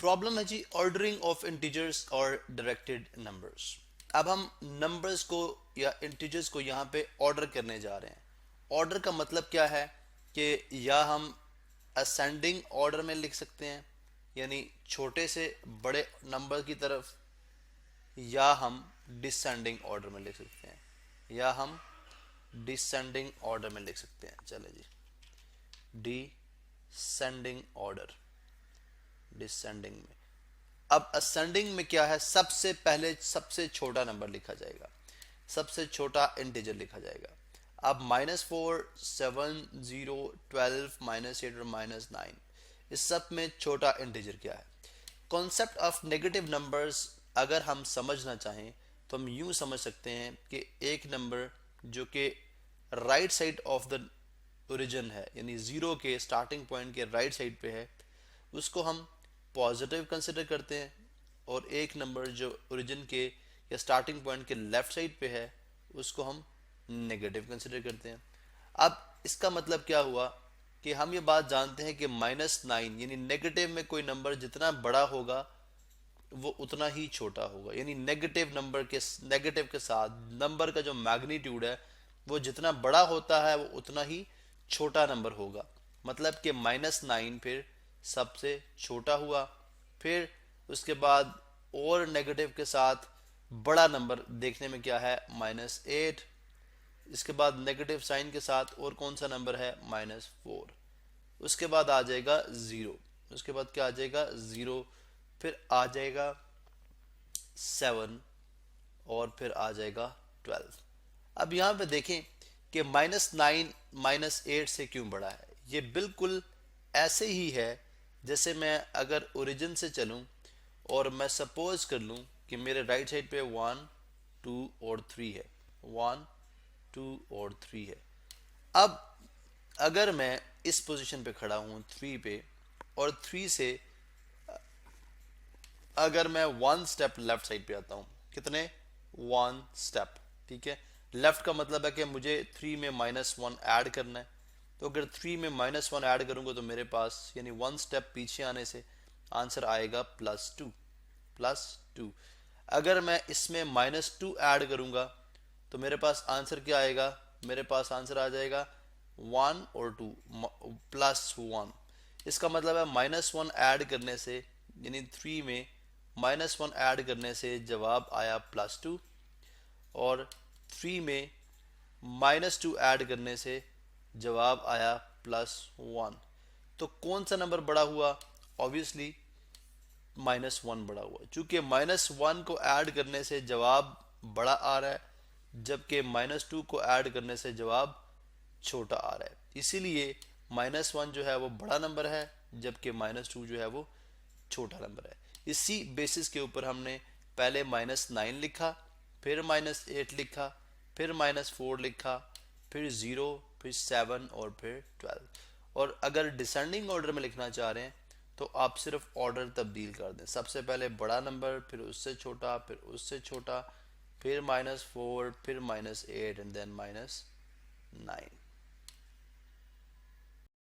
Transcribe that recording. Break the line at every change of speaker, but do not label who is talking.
Problem है जी ordering of integers और directed numbers. अब हम नंबर्स को या इंटीजर्स को यहाँ पे ऑर्डर करने जा रहे हैं। ऑर्डर का मतलब क्या है कि या हम असेंडिंग ऑर्डर में लिख सकते हैं यानी छोटे से बड़े नंबर की तरफ, या हम डिसेंडिंग ऑर्डर में लिख सकते हैं, या हम डिसेंडिंग ऑर्डर में लिख सकते हैं। चले जी, डिसेंडिंग ऑर्डर, डिसेंडिंग में। अब असेंडिंग में क्या है, सबसे पहले सबसे छोटा नंबर लिखा जाएगा, सबसे छोटा इंटीजर लिखा जाएगा। अब -4, 7, 0, 12, -8 और -9, इस सब में छोटा इंटीजर क्या है। कॉन्सेप्ट ऑफ नेगेटिव नंबर्स अगर हम समझना चाहें तो हम यूं समझ सकते हैं कि एक नंबर जो कि right side of the origin है यानी जीरो के स्टार्टिंग पॉइंट के राइट साइड पे है, उसको हम पॉजिटिव कंसिडर करते हैं, और एक नंबर जो ओरिजिन के या स्टार्टिंग पॉइंट के लेफ्ट साइड पे है उसको हम नेगेटिव कंसिडर करते हैं। अब इसका मतलब क्या हुआ कि हम ये बात जानते हैं कि -9 यानी नेगेटिव में कोई नंबर जितना बड़ा होगा वो उतना ही छोटा होगा, यानी नेगेटिव के साथ नंबर का जो मैग्नीट्यूड है वो जितना बड़ा होता है वो उतना ही छोटा नंबर होगा। मतलब कि -9 फिर सबसे छोटा हुआ, फिर उसके बाद और नेगेटिव के साथ बड़ा नंबर देखने में क्या है -8, इसके बाद नेगेटिव साइन के साथ और कौन सा नंबर है -4, उसके बाद आ जाएगा 0, उसके बाद क्या आ जाएगा 0, फिर आ जाएगा 7 और फिर आ जाएगा 12। अब यहाँ पे देखें कि -9 -8 से क्यों बड़ा है। ये बिल्कुल ऐसे ही है जैसे मैं अगर ओरिजिन से चलूं और मैं सपोज कर लूं कि मेरे राइट साइड पे 1, 2 और 3 है, 1, 2 और 3 है। अब अगर मैं इस पोजीशन पे खड़ा हूं 3 पे, और 3 से अगर मैं 1 स्टेप लेफ्ट साइड पे आता हूं, कितने 1 स्टेप, ठीक है। लेफ्ट का मतलब है कि मुझे 3 में -1 ऐड करना है, तो अगर 3 में -1 ऐड करूंगा तो मेरे पास यानी 1 स्टेप पीछे आने से आंसर आएगा +2, +2। अगर मैं इसमें -2 ऐड करूंगा तो मेरे पास आंसर क्या आएगा, मेरे पास आंसर आ जाएगा 1 और 2 +1। इसका मतलब है -1 ऐड करने से यानी 3 में -1 ऐड करने से जवाब आया +2, और 3 में -2 ऐड करने से जवाब आया +1। तो कौन सा नंबर बड़ा हुआ, ऑब्वियसली -1 बड़ा हुआ, क्योंकि -1 को ऐड करने से जवाब बड़ा आ रहा है जबकि -2 को ऐड करने से जवाब छोटा आ रहा है। इसीलिए -1 जो है वो बड़ा नंबर है जबकि -2 जो है वो छोटा नंबर है। इसी बेसिस के ऊपर हमने पहले -9 लिखा, फिर -8 लिखा, फिर -4 लिखा, फिर 0, फिर 7 और फिर 12। और अगर डिसेंडिंग ऑर्डर में लिखना चाह रहे हैं तो आप सिर्फ ऑर्डर तब्दील कर दें, सबसे पहले बड़ा नंबर, फिर उससे छोटा, फिर उससे छोटा, फिर -4, फिर -8 एंड देन -9।